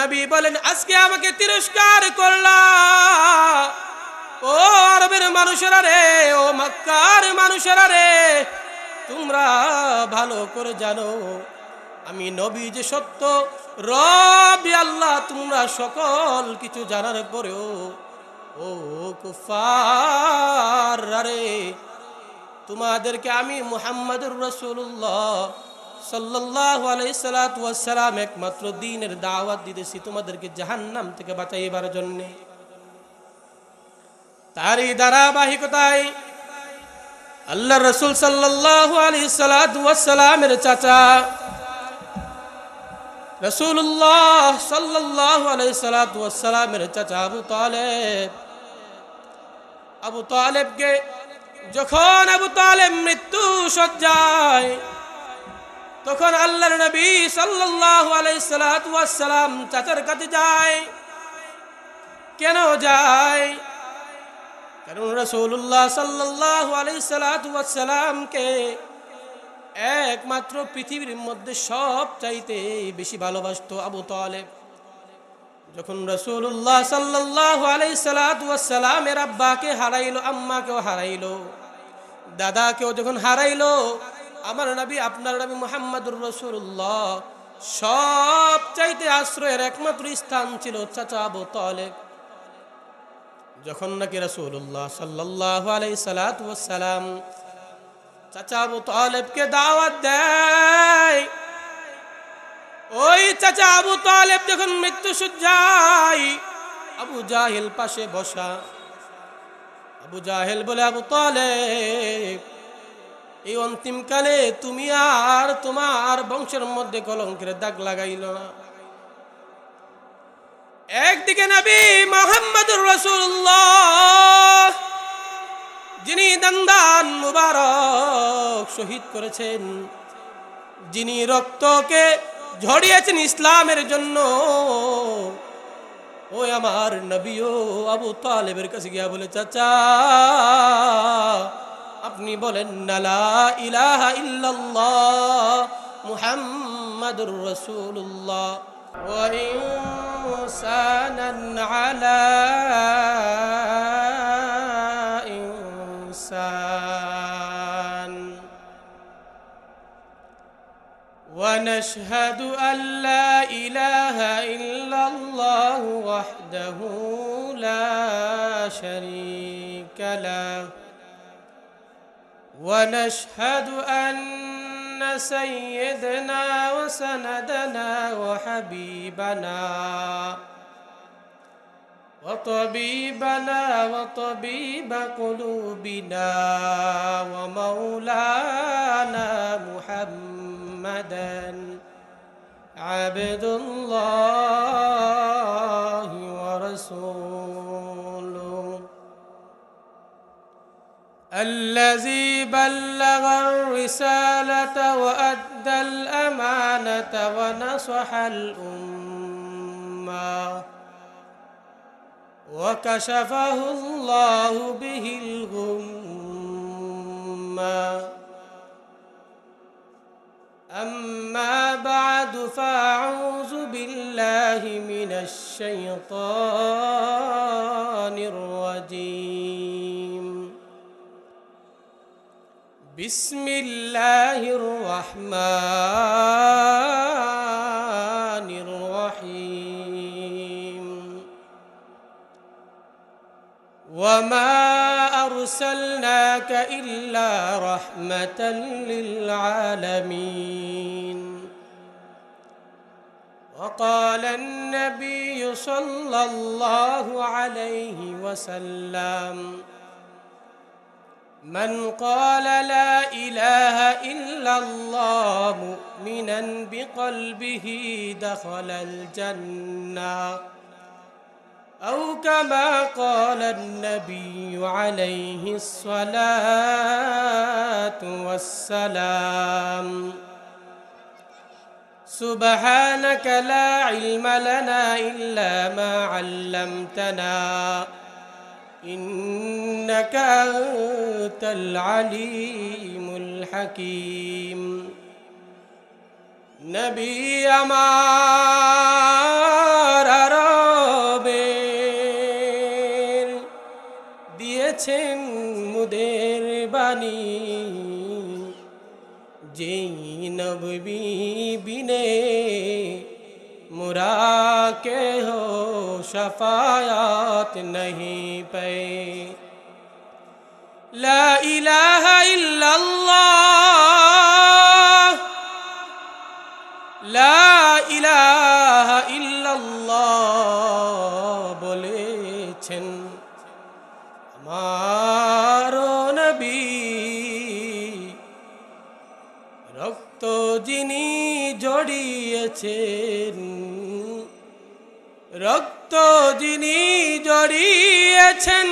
নবী বলেন, আজকে আমাকে তিরস্কার করলা, ও আরবের মানুষেরা রে, ও মক্কার মানুষেরা রে, তোমরা ভালো করে জানো আমি নবী যে সত্য, রব আল্লাহ। তোমরা সকল কিছু জানার পরেও ও কুফার রে, তোমাদেরকে আমি মুহাম্মদুর রাসূলুল্লাহ সাল্লাল্লাহু আলাইহি সাল্লাতু ওয়াস সালাম একমাত্র দ্বীনের দাওয়াত দিতেছি তোমাদেরকে জাহান্নাম থেকে বাঁচাইবার জন্য। তারই ধারাবাহিকতায় আল্লাহর রাসূল সাল্লাল্লাহু আলাইহি সাল্লাতু ওয়াস সালামের চাচা রাসূলুল্লাহ সাল্লাল্লাহু আলাইহি সাল্লাতু ওয়াস সালামের চাচা আবু তালেবকে যখন আবু তালেব মৃত্যু শয্যায়, তখন আল্লাহর নবী সাল্লাল্লাহু আলাইহি সাল্লাতু ওয়াস সালাম চাচার কাছে যায়। কেন যায়? কারণ রাসূলুল্লাহ সাল্লাল্লাহু আলাইহি সাল্লাতু ওয়াস সালামকে একমাত্র পৃথিবীর মধ্যে সব চাইতে বেশি ভালোবাসতো আবু তালেব। যখন রাসূলুল্লাহ সাল্লাল্লাহু আলাইহি সাল্লাতু ওয়াস সালামের আব্বাকে হারাইলো, আম্মাকেও হারাইলো, দাদাকেও যখন হারাইলো, আমার নবী, আপনার নবী মুহাম্মদুর রাসূলুল্লাহ সব চাইতে আশ্রয়ের একমাত্র স্থান ছিল চাচা আবু তালেব। যখন নাকি রাসূলুল্লাহ সাল্লাল্লাহু আলাইহি সাল্লাতু ওয়াস সালাম চাচা আবু তালেবকে দাওয়াত দেয়, ওই চাচা আবু তালেব যখন মৃত্যু শয্যায়, আবু জাহেল পাশে বসা। আবু জাহেল বলে, আবু তালেব, এই অন্তিমকালে তুমি আর তোমার বংশের মধ্যে কলঙ্কের দাগ লাগাইল না। একদিকে নবী মুহাম্মদুর রাসূলুল্লাহ, যিনি দন্দান মুবারক শহীদ করেছেন, যিনি রক্তকে ঝরিয়েছেন ইসলামের জন্য, ওই আমার নবীও আবু তালেবের কাছে গিয়া বলে, চাচা আপনি বলেন না লা ইলাহা ইল্লাল্লাহ মুহাম্মাদুর রাসূলুল্লাহ ওয়া ইনসানান আলা ইনসান ওয়া নাশহাদু আল্লা ইলাহা ইল্লাল্লাহু ওয়াহদাহু লা শারীকা লাহু ونشهد أن سيدنا وسندنا وحبيبنا وطبيبنا وطبيب قلوبنا ومولانا محمدا عبد الله ورسوله الذي بلغ الرسالة وأدى الأمانة ونصح الأمة وكشفه الله به الغمة أما بعد فأعوذ بالله من الشيطان الرجيم بسم الله الرحمن الرحيم وما أرسلناك إلا رحمة للعالمين وقال النبي صلى الله عليه وسلم من قال لا إله إلا الله مؤمنا بقلبه دخل الجنة أو كما قال النبي عليه الصلاة والسلام سبحانك لا علم لنا إلا ما علمتنا إنك أنت العليم الحكيم نبي আমার तेरा के हो शफायात नहीं पे ला इलाहा इल्लल्लाह ला इलाहा इल्लल्लाह বলেছেন আমার নবী রক্ত যিনি জড়িয়েছেন রক্ত যিনি জড়িয়েছেন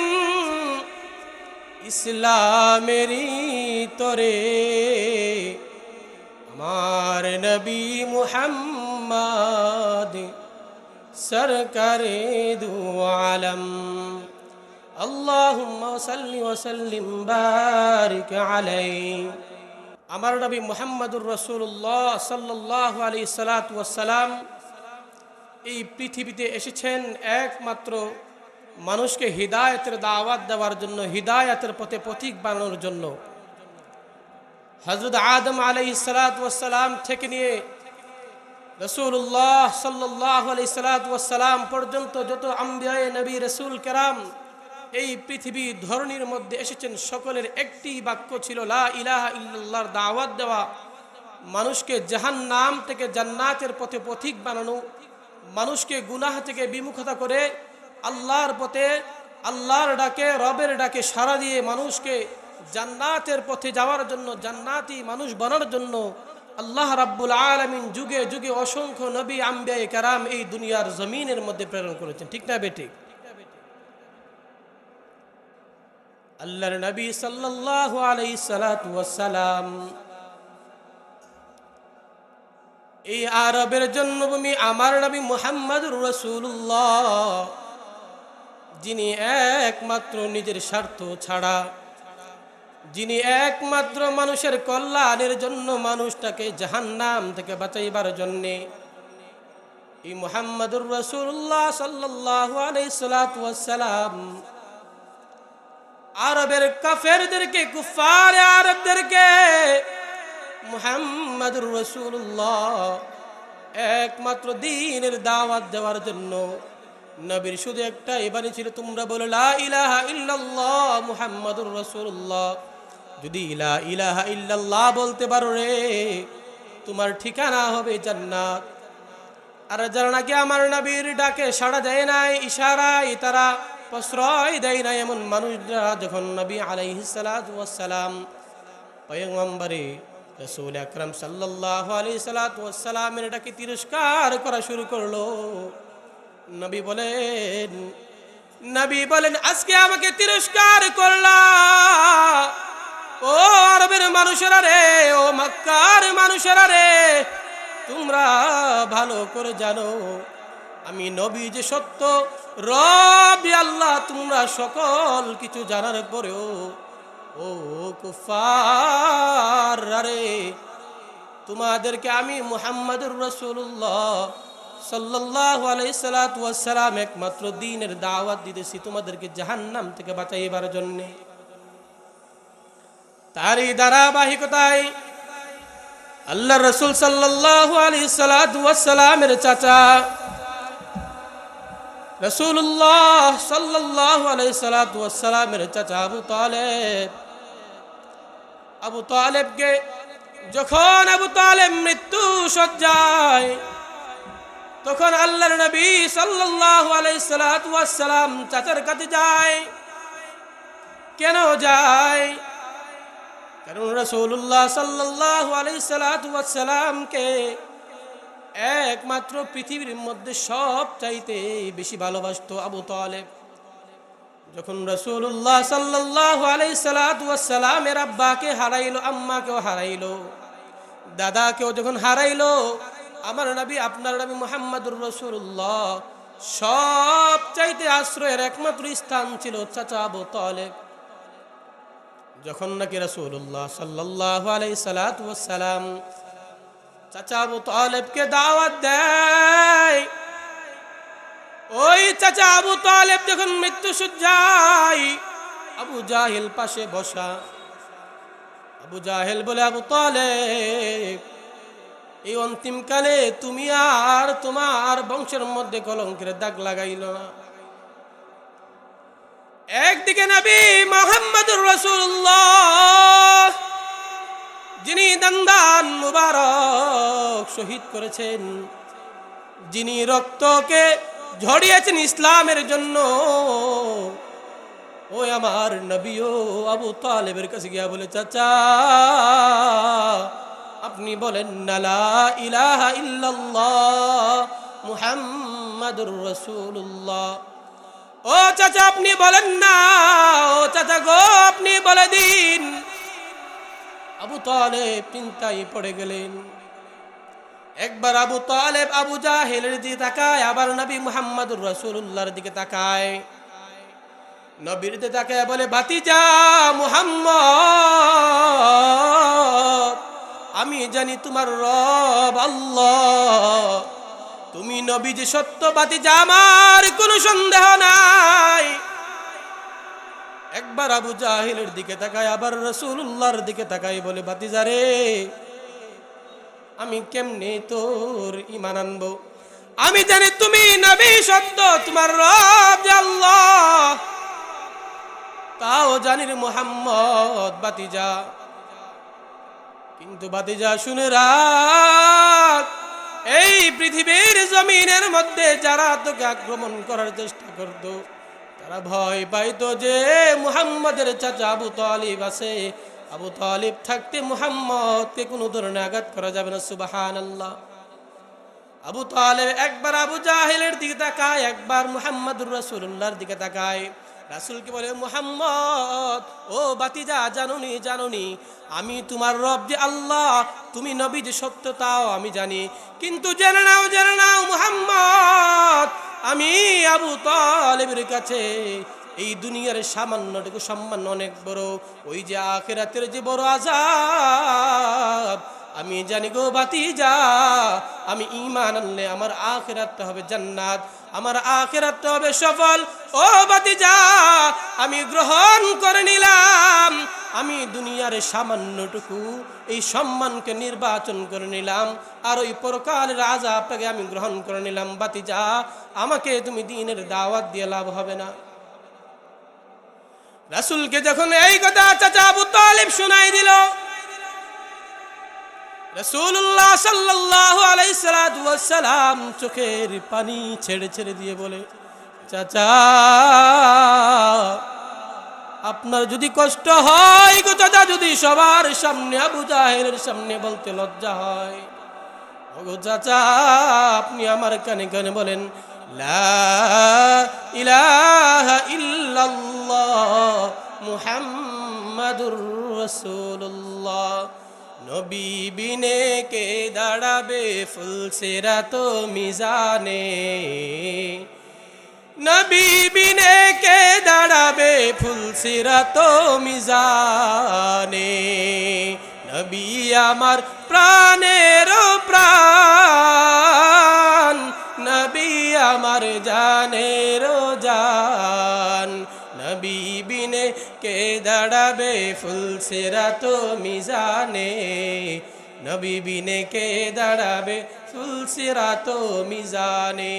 ইসলামেরই তরে আমার নবী মুহাম্মদ সরকারে দু আলম আল্লাহুম্মা সাল্লি ওয়া সাল্লিম বারিক আলাইহি আমার নবী মুহাম্মদুর রাসূলুল্লাহ সাল্লাল্লাহু আলাইহি সাল্লাতু ওয়াস সালাম এই পৃথিবীতে এসেছেন একমাত্র মানুষকে হিদায়াতের দাওয়াত দেওয়ার জন্য, হিদায়াতের পথে পথিক বানানোর জন্য। হযরত আদম আলাইহিস সালাতু ওয়াস সালাম থেকে নিয়ে রাসূলুল্লাহ সাল্লাল্লাহু আলাইহি সাল্লাতু ওয়াস সালাম পর্যন্ত যত আম্বিয়ায়ে নবী রাসূল কেরাম এই পৃথিবী ধরনীর মধ্যে এসেছেন, সকলের একটি বাক্য ছিল লা ইলাহা ইল্লাল্লাহর দাওয়াত দেওয়া, মানুষকে জাহান্নাম থেকে জান্নাতের পথে পথিক বানানো, মানুষকে গুনাহ থেকে বিমুখতা করে আল্লাহর পথে, আল্লাহর ডাকে, রবের ডাকে সাড়া দিয়ে মানুষকে জান্নাতের পথে যাওয়ার জন্য, জান্নাতি মানুষ বানানোর জন্য আল্লাহ রাব্বুল আলামিন যুগে যুগে অসংখ্য নবী আম্বিয়ায়ে কেরাম এই দুনিয়ার জমিনের মধ্যে প্রেরণ করেছেন। ঠিক না বেঠিক? আল্লাহর নবী সাল্লাল্লাহু আলাইহি সাল্লাতু ওয়াস সালাম এই আরবের জন্মভূমি আমার নবী মুহাম্মদুর রাসূলুল্লাহ, যিনি একমাত্র নিজের স্বার্থ ছাড়া, যিনি একমাত্র মানুষের কল্যাণের জন্য, মানুষটাকে জাহান্নাম থেকে বাঁচাইবার জন্যে এই মুহাম্মদুর রাসূলুল্লাহ সাল্লাল্লাহু আলাইহি সাল্লাতু ওয়াস সালাম আরবের কাফেরদেরকে, কুফার আরবদেরকে মুহাম্মদুর রাসূলুল্লাহ একমাত্র দ্বীনের দাওয়াত দেওয়ার জন্য নবীর শুধু একটাই বাণী ছিল, তোমরা বলো লা ইলাহা ইল্লাল্লাহ মুহাম্মাদুর রাসূলুল্লাহ। যদি লা ইলাহা ইল্লাল্লাহ বলতে পারো রে, তোমার ঠিকানা হবে জান্নাত। আর যারা নাকি আমার নবীর ডাকে সাড়া দেয় নাই, ইশারায় তারা প্রশ্রয় দেয় না, এমন মানুষরা যখন নবী আলাইহিস সালাতু ওয়াস সালাম পয়গম্বরে রাসূল আকরাম সাল্লাল্লাহু আলাইহি সাল্লাতু ওয়াস সালামের ডাকে তিরস্কার করা শুরু করলো, নবী বলেন আজকে আমাকে তিরস্কার করলা, ও আরবের মানুষেরা রে, ও মক্কার মানুষেরা রে, তোমরা ভালো করে জানো আমি নবী যে সত্য, রব আল্লাহ, তোমরা সকল কিছু জানার পরেও ও কুফার রে, তোমাদেরকে আমি মুহাম্মদুর রাসূলুল্লাহ সাল্লাল্লাহু আলাইহি সাল্লাতু ওয়াস সালাম একমাত্র দ্বীনের দাওয়াত দিতেছি তোমাদেরকে জাহান্নাম থেকে বাঁচাইবার জন্য। তারই ধারাবাহিকতায় আল্লাহর রাসূল সাল্লাল্লাহু আলাইহি সাল্লাতু ওয়াস সালামের চাচা রাসূলুল্লাহ সাল্লাল্লাহু আলাইহি সাল্লাতু ওয়াস সালামের চাচা আবু তালেবকে যখন আবু তালেব মৃত্যু শয্যায়, তখন আল্লাহর নবী সাল্লাল্লাহু আলাইহি সাল্লাতু ওয়াস সালাম চাচার কাছে যায়। কেন যায়? কারণ রাসূলুল্লাহ সাল্লাল্লাহু আলাইহি সাল্লাতু ওয়াস সালামকে একমাত্র পৃথিবীর মধ্যে সব চাইতে বেশি ভালোবাসতো আবু তালেব। যখন রাসূলুল্লাহ সাল্লাল্লাহু আলাইহি সাল্লাতু ওয়াস সালামের আব্বাকে হারাইলো, আম্মাকেও হারাইলো, দাদাকেও যখন হারাইলো, আমার নবী, আপনার নবী মুহাম্মদুর রাসূলুল্লাহ সব চাইতে আশ্রয়ের একমাত্র স্থান ছিল চাচা আবু তালেব। যখন নাকি রাসূলুল্লাহ সাল্লাল্লাহু আলাইহি সাল্লাতু ওয়াস সালাম চাচা আবু তালেবকে দাওয়াত দেয়, ওই চাচা আবু তালেব যখন মৃত্যু শয্যায়, আবু জাহেল পাশে বসা। আবু জাহেল বলে, আবু তালেব এই অন্তিমকালে তুমি আর তোমার বংশের মধ্যে কলঙ্কের দাগ লাগাইল না। একদিকে নবী মুহাম্মদুর রাসূলুল্লাহ, যিনি দান্দান মুবারক শহীদ করেছেন, যিনি রক্তকে ঝরিয়েছেন ইসলামের জন্য, ওই আমার নবীও আবু তালেবের কাছে গিয়া বলে, চাচা আপনি বলেন না লা ইলাহা ইল্লাল্লাহ মুহাম্মাদুর রাসূলুল্লাহ। ও চাচা আপনি বলেন না, ও চাচা গো আপনি বলে দিন। আবু তালেব চিন্তায় পড়ে গেলেন। একবার আবু তালেব আবু জাহেলের দিকে তাকায়, আবার নবী মুহাম্মদুর রাসূলুল্লাহর দিকে তাকায়। নবীর দিকে তাকায় বলে, ভাতিজা মুহাম্মদ, আমি জানি তোমার রব আল্লাহ, তুমি নবী যে সত্য, ভাতিজা আমার কোনো সন্দেহ নাই। একবার আবু জাহেলের দিকে তাকায়, আবার রাসূলুল্লাহর দিকে তাকায়, বলে, ভাতিজা রে আমি কেমনে তোর ঈমান আনবো? আমি জানি তুমি নবী সত্য, তোমার রব যে আল্লাহ, তাও জানি রে মুহাম্মদ ভাতিজা। কিন্তু ভাতিজা শুনে রাখ, এই পৃথিবীর জমিনের মধ্যে যারা তোকে আক্রমণ করার চেষ্টা করত, তারা ভয় পাইতো যে মুহাম্মদের চাচা আবু তালিব আছে, আবু তালিব থাকতে মুহাম্মদকে কোনো ধরনের আঘাত করা যাবে না। সুবহানাল্লাহ। আবু তালেব একবার আবু জাহেলের দিকে তাকায়, একবার মুহাম্মদুর রাসূলুল্লাহর দিকে তাকায়। রাসূলকে বলে, মুহাম্মদ ও ভাতিজা, জানোনি জানোনি আমি তোমার রব যে আল্লাহ, তুমি নবী যে সত্য তাও আমি জানি, কিন্তু জেনে নাও মুহাম্মদ, আমি আবু তালেবের কাছে এই দুনিয়ার সামান্যটুকু সম্মান অনেক বড়, ওই যে আখিরাতের যে বড় আযাব আমি জানি গো ভাতিজা। আমি ঈমান আনলে আমার আখিরাতটা হবে জান্নাত, আমার আখিরাতটা হবে সফল। ও ভাতিজা, আমি গ্রহণ করে নিলাম, আমি দুনিয়ার সামান্যটুকু এই সম্মানকে নির্বাচন করে নিলাম, আর ওই পরকালের আযাবটাকে আমি গ্রহণ করে নিলাম। ভাতিজা, আমাকে তুমি দ্বীনের দাওয়াত দিয়ে লাভ হবে না। রাসূলকে যখন এই কথা চাচা আবু তালিব শোনাই দিল, রাসূলুল্লাহ সাল্লাল্লাহু আলাইহি সাল্লাম চোখের পানি ছেড়ে ছেড়ে দিয়ে বলে, চাচা আপনার যদি কষ্ট হয় গো চাচা, যদি সবার সামনে আবু জাহেলের সামনে বলতে লজ্জা হয়, ওগো চাচা আপনি আমার কানে কানে বলেন, লা ইলাহা ইল্লাল্লাহ মুহাম্মাদুর রাসূলুল্লাহ। নবী বিনে কে দাঁড়াবে ফুলসিরাত মিজানে, নবী বিনে কে দাঁড়াবে ফুলসিরাত মিজানে। নবী আমার প্রাণের প্রাণ, নবী আমার জানের জান, নবী বিনে কে দাঁড়াবে ফুলসিরাত মিজানে, নবী বিনে কে দাঁড়াবে ফুলসিরাত মিজানে।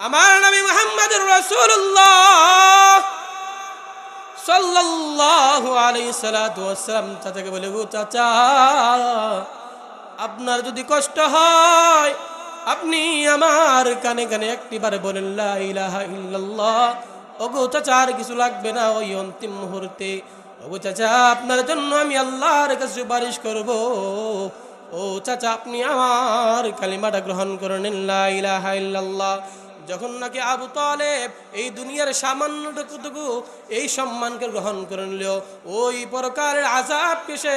আমার নবী মুহাম্মদুর রাসূলুল্লাহ সাল্লাল্লাহু আলাইহি সাল্লাম চাচাকে বলে, গো চাচা আপনার যদি কষ্ট হয় আপনি আমার কানে কানে একটিবার বলেন, লা ইলাহা ইল্লাল্লাহ। ওগো চাচা আর কিছু লাগবে না ওই অন্তিম মুহূর্তে। ওগো চাচা আপনার জন্য আমি আল্লাহর কাছে সুপারিশ করব। ও চাচা আপনি আমার কালিমাটা গ্রহণ করে নিন, লা ইলাহা ইল্লাল্লাহ। যখন নাকি আবু তালেব এই দুনিয়ার সামান্যটুকু এই সম্মানকে গ্রহণ করে নিল, ওই প্রকারের আযাবকে সে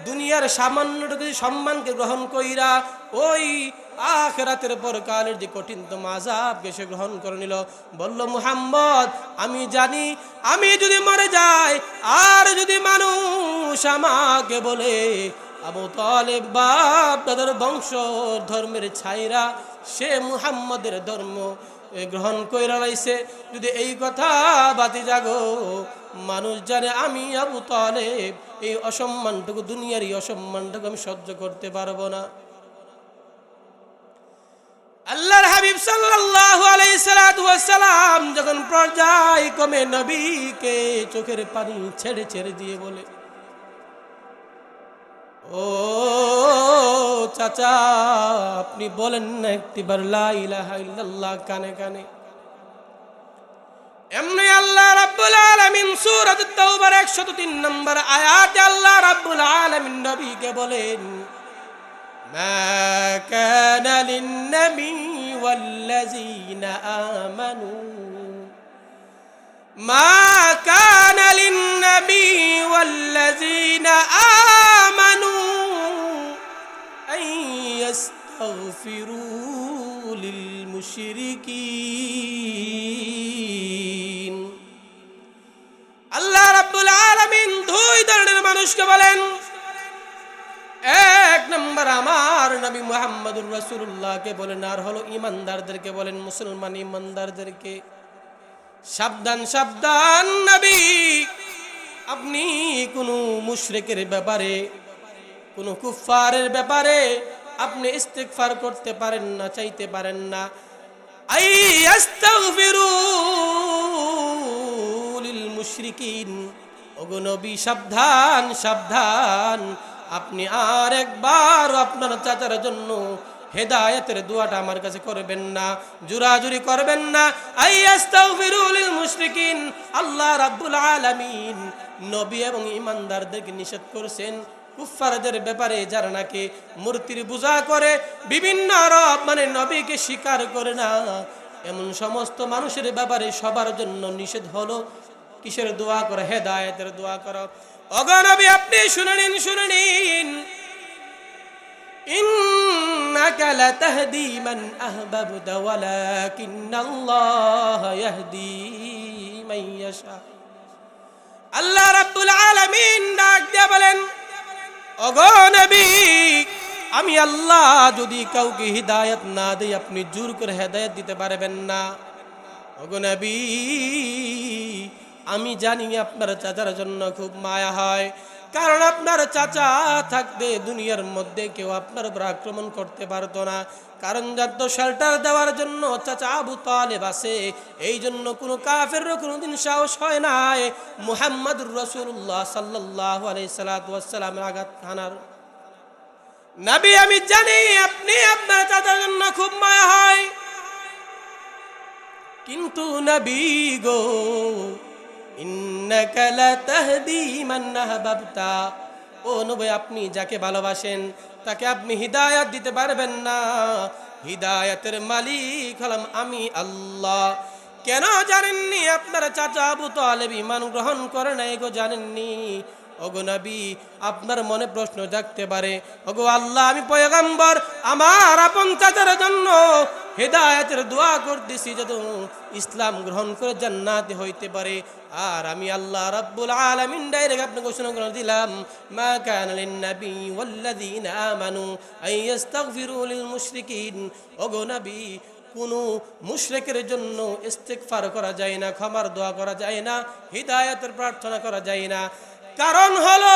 দুনিয়ার সামান্যটুকু সম্মানকে গ্রহণ কইরা ওই আখিরাতের পরকালের যে কঠিনতম আযাবকে সে গ্রহণ করে নিল। বলল, মুহাম্মদ আমি জানি আমি যদি মরে যাই আর যদি মানুষ আমাকে বলে আবু তালেব বাপ তাদের বংশ ধর্মের ছাইরা সে মুহাম্মদের ধর্ম গ্রহণ কইরা লাইছে, যদি এই কথা বাতি জাগো মানুষ জানে আমি আবু তালেব এই অসম্মানটুকু দুনিয়ার এই অসম্মানটুকু আমি সহ্য করতে পারবো না। আল্লাহর হাবিব সাল্লাল্লাহু আলাইহি সাল্লাতু ওয়াসসালাম যখন পর্যায়ক্রমে নবীকে চোখের পানি ছেড়ে ছেড়ে দিয়ে বলে, ও চাচা, আপনি বলেন না একটিবার লা ইলাহা ইল্লাল্লাহ কানে কানে। এমনি আল্লাহ রাব্বুল আলামিন সূরা তাওবার 103 নম্বর আয়াতে আল্লাহ রাব্বুল আলামিন নবীকে বলেন, মা কানা লিন-নবী ওয়াল্লাযীনা আমানু মা কানা লিন-নবী ওয়াল্লাযীনা আমানু আন ইস্তাগফিরু লিল-মুশরিকিন। আল্লাহ রাব্বুল আলামিন দুই ধরনের মানুষকে বলেন। এক নম্বর আমার নবী মুহাম্মদুর রাসূলুল্লাহকে বলেন, আর হলো ঈমানদারদেরকে বলেন, মুসলমান ঈমানদারদেরকে, সাবধান সাবধান নবী, আপনি কোনো মুশরিকের ব্যাপারে, কোনো কুফফারের ব্যাপারে আপনি ইস্তিগফার করতে পারেন না, চাইতে পারেন না। আই আস্তাগফিরু লিল মুশরিকিন, ওগো নবী সাবধান সাবধান, আপনি আর একবার আপনার চাচার জন্য হেদায়েতের দোয়াটা আমার কাছে করবেন না, জোরাজুরি করবেন না। আই আস্তাগফিরু লিল মুশরিকিন। আল্লাহ রাব্বুল আলামিন নবী এবং ঈমানদারদেরকে নিষেধ করেছেন কুফফারদের ব্যাপারে, যারা নাকি মূর্তির পূজা করে, বিভিন্ন রব মানে নবীকে স্বীকার করে না, এমন সমস্ত মানুষের ব্যাপারে সবার জন্য নিষেধ হলো কিসের দোয়া করে? হেদায়েতের দোয়া করো। ওগো নবী আপনি শুনে নিন, শুনে নিন, ইন্নাকা লাতাহদি মান আহবাবতা ওয়ালাকিন্নাল্লাহা ইয়াহদি মান ইয়াশা। আল্লাহ রাব্বুল আলামিন ডাক দিয়ে বলেন, ওগো নবী, আমি আল্লাহ যদি কাউকে হিদায়াত না দেই আপনি জোর করে হেদায়েত দিতে পারবেন না। ওগো নবী, আমি জানি আপনার চাচার জন্য খুব মায়া হয়, কারণ আপনার চাচা থাকতে দুনিয়ার মধ্যে কেউ আপনার উপর আক্রমণ করতে পারতো না, কারণ যত শেল্টার দেওয়ার জন্য চাচা আবু তালেব আছে, এই জন্য কোনো কাফেরও কোনোদিন সাহস হয় নাই মুহাম্মদুর রাসূলুল্লাহ সাল্লাল্লাহু আলাইহি ওয়াসাল্লামের আঘাত হানার। নবী আমি জানি আপনি আপনার চাচার জন্য খুব মায়া হয়, কিন্তু নবী গো, ইন্নাকা লাতাহদি মান আহবাবতা, ও নবী আপনি যাকে ভালোবাসেন তাকে আপনি হিদায়াত দিতে পারবেন না, হিদায়াতের মালিক হলাম আমি আল্লাহ। কেন জানেননি আপনার চাচা আবু তালেব ঈমান গ্রহণ করে নাই গো? জানেননি? ওগো নবী আপনার মনে প্রশ্ন জাগতে পারে, ওগো আল্লাহ আমি পয়গম্বর আমার আপন চাচার জন্য হেদায়েতের দোয়া করতেছি যাতে ইসলাম গ্রহণ করে জান্নাতি হইতে পারে, আর আমি আল্লাহ রাব্বুল আলামিন ডাইরেক্ট আপনাকে ঘোষণা করে দিলাম, মা কানা লিন নবী ওয়াল্লাযীনা আমানু আন ইস্তাগফিরু লিল মুশরিকিন। ওগো নবী কোনো মুশরিকের জন্য ইস্তিগফার করা যায় না, ক্ষমার দোয়া করা যায় না, হিদায়াতের প্রার্থনা করা যায় না, কারণ হলো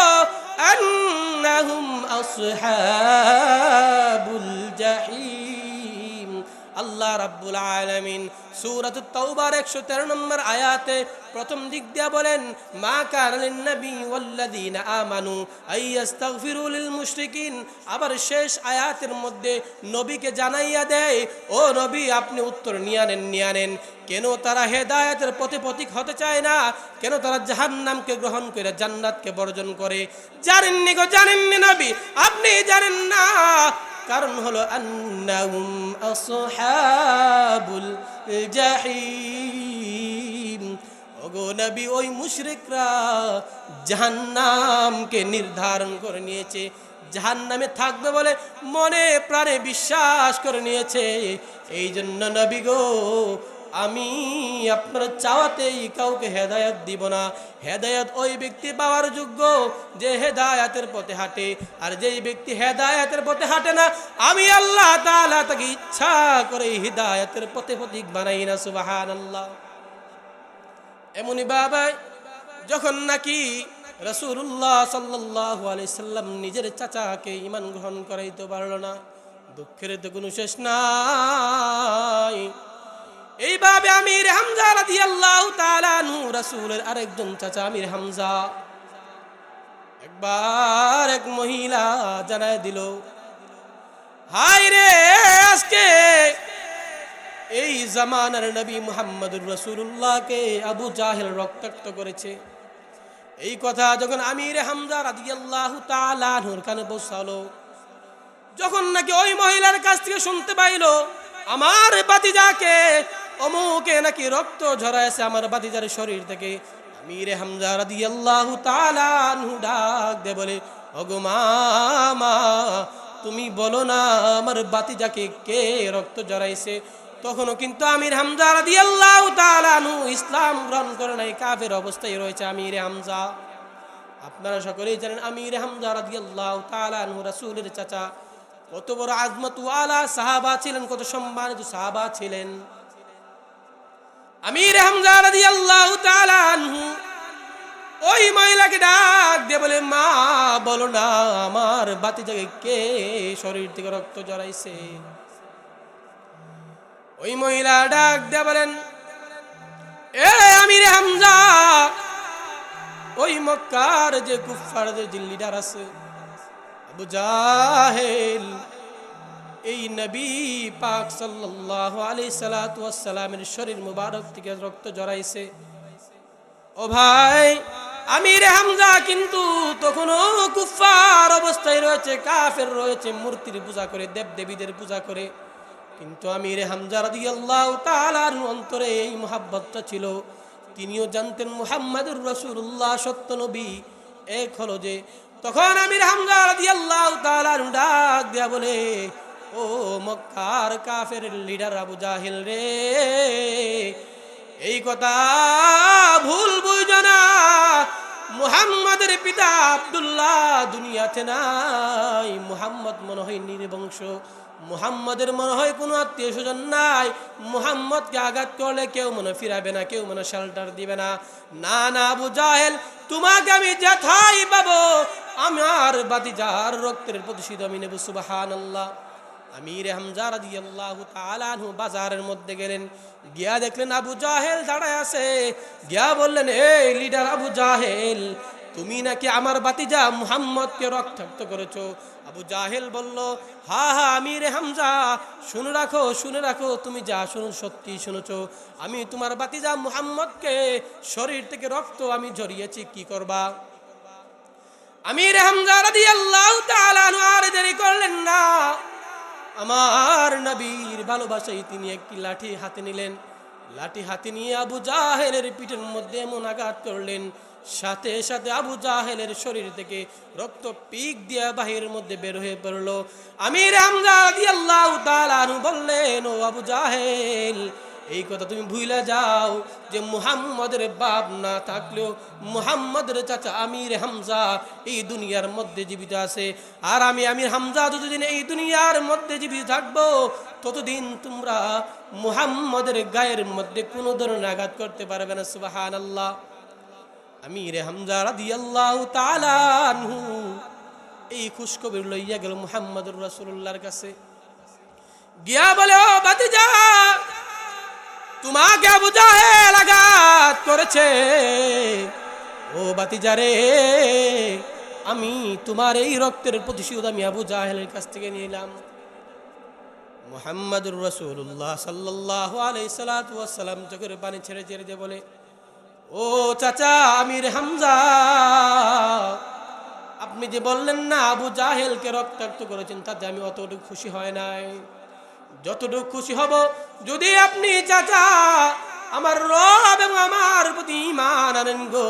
আন্নাহুম আসহাবুল জাহিম। আল্লাহ রাব্বুল আলামিন সূরাতুত তাওবার 113 নম্বর আয়াতে প্রথম দিক দিয়ে বলেন, মা কানা লিন নবী ওয়াল্লাযীনা আমানু আন ইস্তাগফিরু লিল মুশরিকিন। আবার শেষ আয়াতের মধ্যে নবীকে জানাইয়া দেয়, ও নবী আপনি উত্তর নিয়ে আনেন, কেন তারা হেদায়েতের পথে পথিক হতে চায় না, কেন তারা জাহান্নামকে গ্রহণ করে জান্নাতকে বর্জন করে? জানেননি গো, জানেননি নবী, আপনি জানেন না, কারণ হলো আন্নাহুম আসহাবুল জাহিম। ওগো নবী ওই মুশরিকরা জাহান্নামকে নির্ধারণ করে নিয়েছে, জাহান্নামে থাকবে বলে মনে প্রাণে বিশ্বাস করে নিয়েছে। এই জন্য নবী গো আমি আপনার চাওয়াতেই কাউকে হেদায়েত দিব না। হেদায়েত ওই ব্যক্তি পাওয়ার যোগ্য যে হেদায়েতের পথে হাঁটে, আর যেই ব্যক্তি হেদায়েতের পথে হাঁটে না আমি আল্লাহ তাআলা তাকে ইচ্ছা করে হিদায়াতের পথে পথিক বানাই না। সুবহানাল্লাহ। এমনি বাবা যখন নাকি রাসূলুল্লাহ সাল্লাল্লাহু আলাইহি সাল্লাম নিজের চাচাকে ঈমান গ্রহণ করাইতে পারল না, দুঃখের তো কোনো শেষ নাই। এইভাবে আমির হামজা রাদিয়াল্লাহু তাআলা আনহু রাসূলের আরেকজন চাচা আমির হামজা একবার এক মহিলা জানায় দিল, হায় রে, আজকে এই জামানার নবী মুহাম্মদুর রাসূলুল্লাহকে আবু জাহেল রক্তাক্ত করেছে। এই কথা যখন আমির হামজা রাদিয়াল্লাহু তাআলা আনহুর কানে পৌঁছালো, যখন নাকি ওই মহিলার কাছ থেকে শুনতে পাইলো আমার ভাতিজাকে অমুকে নাকি রক্ত ঝরাইছে আমার ভাতিজার শরীর থেকে, আমির হামজা রাদিয়াল্লাহু তাআলা আনহু ডাক দে বলে, ওগো মা, তুমি বলো না আমার ভাতিজাকে কে রক্ত ঝরাইছে। তখনও কিন্তু আমির হামজা রাদিয়াল্লাহু তাআলা আনহু ইসলাম গ্রহণ করে নাই, কাফের অবস্থায় রয়েছে আমির হামজা। আপনারা সকলেই জানেন আমির হামজা রাদিয়াল্লাহু তাআলা আনহু রাসূলের চাচা, কত বড় আজমতওয়ালা সাহাবা ছিলেন, কত সম্মানিত সাহাবা ছিলেন। আমির হামজা রাদিয়াল্লাহু তাআলা আনহু ওই মহিলাকে ডাক দিয়ে বলে, মা বলো না আমার ভাতিজাকে কে শরীর থেকে রক্ত ঝরাইছে। ওই মহিলা ডাক দিয়ে বলেন, এ আমির হামজা, ওই মক্কার যে কুফফারদের যে লিডার আছে আবু জাহেল, এই নবী পাক সাল্লাল্লাহু আলাইহি সাল্লাতু ওয়াস সালামের শরীর মুবারক থেকে রক্ত ঝরাইছে। ও ভাই, আমির হামজা কিন্তু তখনও কুফফার অবস্থায় রয়েছে, কাফের রয়েছে, মূর্তির পূজা করে, দেবদেবীদের পূজা করে। কিন্তু আমির হামজা রাদিয়াল্লাহু তাআলার অন্তরে এই মুহাব্বতটা ছিল। তিনিও জানতেন মুহাম্মদুর রাসূলুল্লাহ সত্য নবী। এক হলো যে তখন আমির হামজা রাদিয়াল্লাহু তাআলা ডাক দেয়া বলে, ও মক্কার কাফের লিডার আবু জাহেল রে, এই কথা ভুল বুঝো না, মুহাম্মাদের পিতা আব্দুল্লাহ দুনিয়াতে নাই। মুহাম্মদ মনে হয় নির্বংশ, মুহাম্মাদের মনে হয় কোনো আত্মীয় স্বজন নাই। মুহাম্মদকে আঘাত করলে কেউ মনে ফিরাবে না, কেউ মনে শেল্টার দিবে না। না না আবু জাহেল, তোমাকে আমি যথাই পাবো, আমার ভাতিজার রক্তের প্রতিশোধ আমি নেব। সুবহানাল্লাহ। আমির হামজা রাদিয়াল্লাহু তাআলা আনহু বাজারের মধ্যে গেলেন, গিয়া দেখলেন আবু জাহেল দাঁড়ায় আছে। গিয়া বললেন, এই লিডার আবু জাহেল, তুমি নাকি আমার ভাতিজা মুহাম্মদকে রক্তাক্ত করেছো। আবু জাহেল বলল, হা আমির হামজা, শুনে রাখো, তুমি যা শুনো সত্যি শুনেছো। আমি তোমার ভাতিজা মুহাম্মদকে শরীর থেকে রক্ত আমি ঝরিয়েছি, কি করবা? আমির হামজা রাদিয়াল্লাহু তাআলা আনহু আর দেরি করলেন না। আমার নবীর ভালোবাসায় তিনি একটি লাঠি হাতে নিলেন। লাঠি হাতে নিয়ে আবু জাহেলের পিঠের মধ্যে এমন আঘাত করলেন, সাথে সাথে আবু জাহেলের শরীর থেকে রক্ত পিক দিয়ে বাহিরের মধ্যে বের হয়ে পড়ল। আমির হামজা রাদিয়াল্লাহু তাআলা আনহু বললেন, ও আবু জাহেল, এই কথা তুমি ভুলে যাও যে মুহাম্মদের বাপ না থাকলেও মুহাম্মদের চাচা আমির হামজা এই দুনিয়ার মধ্যে জীবিত আছে। আর আমি আমির হামজা যতদিন এই দুনিয়ার মধ্যে জীবিত থাকবো, ততদিন তোমরা মুহাম্মদের গায়ের মধ্যে কোনো ধরনের আঘাত করতে পারবে না। সুবহানাল্লাহ। আমির হামজা রাদিয়াল্লাহু তাআলা আনহু এই খুশখবর লইয়া গেল মুহাম্মদুর রাসূলুল্লাহর কাছে। গিয়া বলে, ও ভাতিজা, তোমাকে আবু জাহেল আঘাত করেছে। ও ভাতিজা রে, আমি তোমার এই রক্তের প্রতিশোধ আমি আবু জাহেলের কাছ থেকে নিলাম। মুহাম্মদুর রাসূলুল্লাহ সাল্লাল্লাহু আলাইহি সাল্লাতু ওয়াস সালাম চোখের পানি ছেড়ে ছেড়ে দিয়ে বলে, ও চাচা আমির হামজা, আপনি যে বললেন না আবু জাহেলকে রক্তাক্ত করেছেন, তাতে আমি অতটুকু খুশি হয় নাই। যতটুকু খুশি হব যদি আপনি চাচা আমার রব এবং আমার প্রতি ঈমান আনেন গো,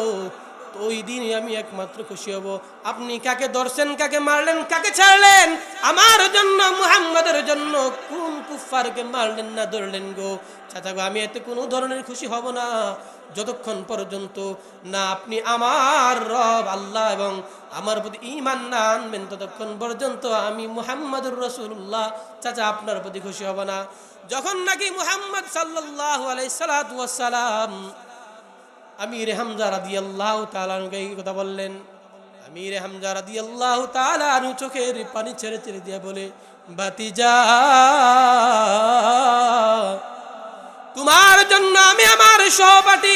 তো ওই দিনই আমি একমাত্র খুশি হব। আপনি কাকে ধরছেন, কাকে মারলেন, কাকে ছাড়লেন, আমার জন্য মুহাম্মদের জন্য কোন কুফফারকে মারলেন না ধরলেন গো চাচা গো, আমি এতে কোনো ধরনের খুশি হব না যতক্ষণ পর্যন্ত না আপনি আমার রব আল্লাহ এবং আমার প্রতি ঈমান না আনবেন, ততক্ষণ পর্যন্ত আমি মুহাম্মদুর রাসূলুল্লাহ চাচা আপনার প্রতি খুশি হব না। যখন নাকি মুহাম্মদ সাল্লাল্লাহু আলাইহি সাল্লাতু ওয়াস সালাম আমির হামজা রাদিয়াল্লাহু তাআলা এই কথা বললেন, আমির হামজা রাদিয়াল্লাহু তাআলা আনহু চোখের পানি ছেড়ে ছেড়ে দিয়ে বলে, ভাতিজা, তোমার জন্য আমি আমার সহপাঠী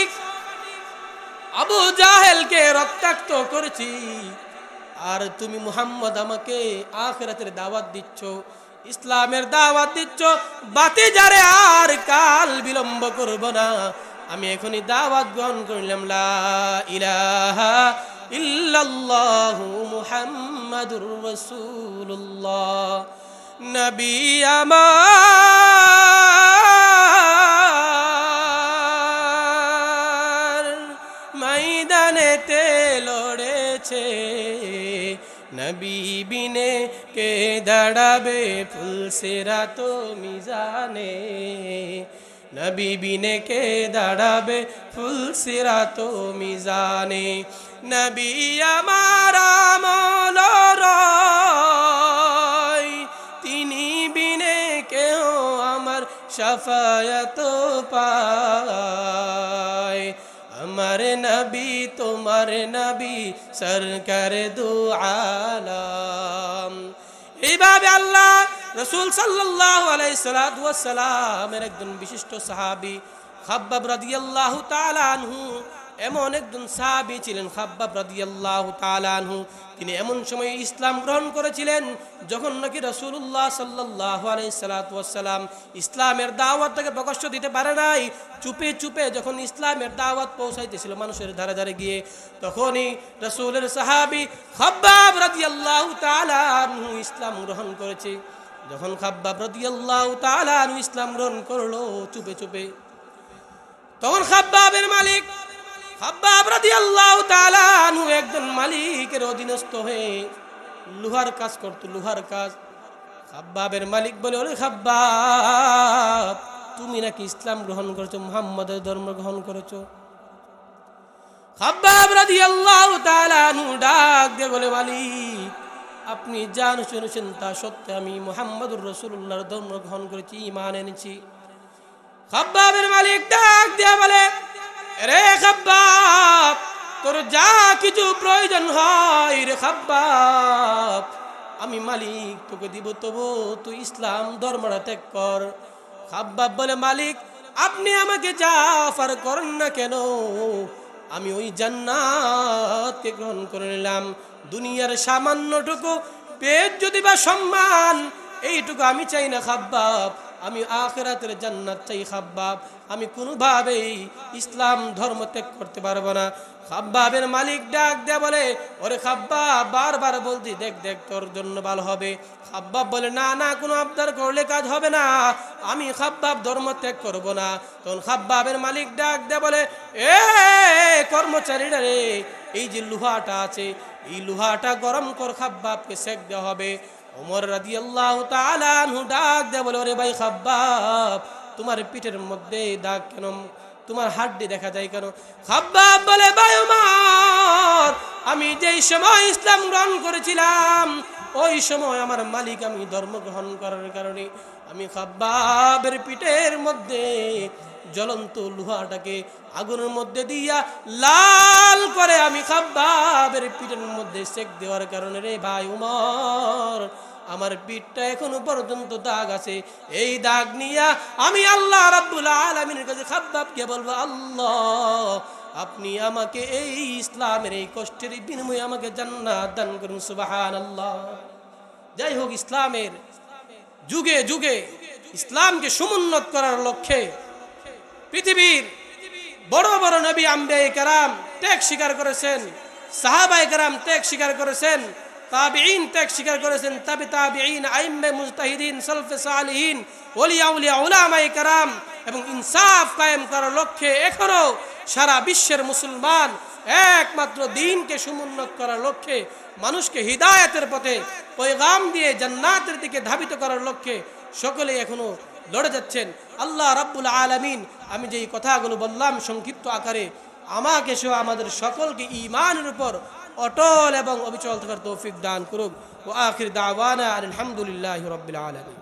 আবু জাহেলকে রক্তাক্ত করেছি, আর তুমি মুহাম্মদ আমাকে আখিরাতের দাওয়াত দিচ্ছ, ইসলামের দাওয়াত দিচ্ছ। ভাতিজারে আর কাল বিলম্ব করব না, আমি এখনই দাওয়াত গ্রহণ করলাম। লা ইলাহা ইল্লাল্লাহু মুহাম্মাদুর রাসূলুল্লাহ। নবী আমার ময়দানেতে লড়েছে, নবী বিনে কে দাঁড়াবে ফুলসিরাত মিজানে, নবী বিনে কে দাঁড়াবে ফুলসিরাত মিজানে। নবী আমার আমল রয়, তিনি বিনে কেউ আমার শাফায়াত পায়। আমার নবী তোমার নবী সরকার দু আলম। এইভাবে আল্লাহ রাসূল সাল্লাল্লাহু আলাইহি ওয়াসাল্লামের একজন বিশিষ্ট সাহাবী খাব্বাব রাদিয়াল্লাহু তাআলা আনহু, এমন একজন সাহাবী ছিলেন খাব্বাব রাদিয়াল্লাহু তাআলা আনহু। তিনি এমন সময় ইসলাম গ্রহণ করেছিলেন যখন নাকি রাসূলুল্লাহ সাল্লাল্লাহু আলাইহি ওয়াসাল্লাম ইসলামের দাওয়াত তাকে প্রকাশ্য দিতে পারে নাই। চুপে চুপে যখন ইসলামের দাওয়াত পৌঁছাইতেছিল মানুষের ধারে ধারে গিয়ে, তখনই রাসূলের সাহাবী খাব্বাব রাদিয়াল্লাহু তাআলা আনহু ইসলাম গ্রহণ করেছে। যখন খাব্বাব রাদিয়াল্লাহু তাআলা আনহু ইসলাম গ্রহণ করলো চুপে চুপে, তখন খাব্বাবের মালিক খাব্বাব রাদিয়াল্লাহু তাআলা আনহু একজন মালিকের অধীনস্থ হয়ে লোহার কাজ করত, লোহার কাজ। খাব্বাবের মালিক বলে, ওরে খাব্বাব, তুমি নাকি ইসলাম গ্রহণ করেছো, মুহাম্মাদের ধর্ম গ্রহণ করেছো? খাব্বাব রাদিয়াল্লাহু তাআলা আনহু ডাক দিয়ে বলে, মালিক, আপনি জান শুনেছেন তা সত্য, আমি মুহাম্মদুর রাসূলুল্লাহর ধর্ম গ্রহণ করেছি, ঈমান এনেছি। খাব্বাবের মালিক ডাক দিয়ে বলে, রে খাব্বাব, তোর যা কিছু প্রয়োজন হয় রে খাব্বাব, আমি মালিক তোকে দিব, তবু তুই ইসলাম ধর্মটা ত্যাগ কর। খাব্বাব বলে, মালিক, আপনি আমাকে যা অফার করেন না কেন, আমি ওই জান্নাতকে গ্রহণ করে নিলাম। দুনিয়ার সামান্যটুকু পেট যদি বা সম্মান, এইটুকু আমি চাই না খাব্বাব, আমি আখিরাতের জান্নাত চাই খাব্বাব। আমি কোনোভাবেই ইসলাম ধর্ম ত্যাগ করতে পারবো না। খাব্বাবের মালিক ডাক দেয়া বলে, ওরে খাব্বাব, বারবার বলছি দেখ দেখ তোর জন্য ভালো হবে। খাব্বাব বলে, না না, কোনো আবদার করলে কাজ হবে না, আমি খাব্বাব ধর্ম ত্যাগ করবো না। তখন খাব্বাবের মালিক ডাক দেয়া বলে, এ কর্মচারীরা রে, এই যে লোহাটা আছে, এই লোহাটা গরম কর, খাব্বাবকে সেক দেওয়া হবে। ওমর রাদিয়াল্লাহু তাআলা আনহু ডাক দেয়া বলে, ওরে ভাই খাব্বাব, তোমার পিঠের মধ্যে দাগ কেন, তোমার হাড্ডি দেখা যায় কেন? খাব্বাব বলে, ভাই ওমর, আমি যেই সময় ইসলাম গ্রহণ করেছিলাম ওই সময় আমার মালিক আমি ধর্ম গ্রহণ করার কারণে আমি খাব্বাবের পিঠের মধ্যে জ্বলন্ত লোহাটাকে আগুনের মধ্যে দিয়া লাল করে আমি খাব্বাবের পিঠের মধ্যে সেক দেওয়ার কারণে রে ভাই ওমর, আমার পিঠটা এখনো পর্যন্ত দাগ আছে। এই দাগ নিয়ে আমি আল্লাহ রাব্বুল আলামিনের কাছে খাব্বাবকে বলবো, আল্লাহ, আপনি আমাকে এই ইসলামের এই কষ্টের বিনিময়ে আমাকে জান্নাত দান করুন। সুবহানাল্লাহ। যাই হোক, ইসলামের যুগে যুগে ইসলামকে সমুন্নত করার লক্ষ্যে পৃথিবীর বড় বড় নবী আম্বিয়া কেরাম ত্যাগ স্বীকার করেছেন, সাহাবায়ে কেরাম ত্যাগ স্বীকার করেছেন, তাবিঈন ত্যাগ স্বীকার করেছেন, তাবে তাবিঈন, আইম্মে মুজতাহিদিন, সালফে সালিহিন, ওলিয়া উলিয়া উলামায়ে কেরাম, এবং ইনসাফ কায়েম করার লক্ষ্যে এখনো সারা বিশ্বের মুসলমান একমাত্র দ্বীনকে সমুন্নত করার লক্ষ্যে মানুষকে হিদায়াতের পথে পয়গাম দিয়ে জান্নাতের দিকে ধাবিত করার লক্ষ্যে সকলে এখনো লড়ে যাচ্ছেন। আল্লাহ রাব্বুল আলামিন আমি যেই কথাগুলো বললাম সংক্ষিপ্ত আকারে, আমাকে সহ আমাদের সকলকে ঈমানের উপর অটল এবং অবিচল থাকার তৌফিক দান করুক। ওয়া আখির দাওয়ানা আলহামদুলিল্লাহি রাব্বিল আলামিন।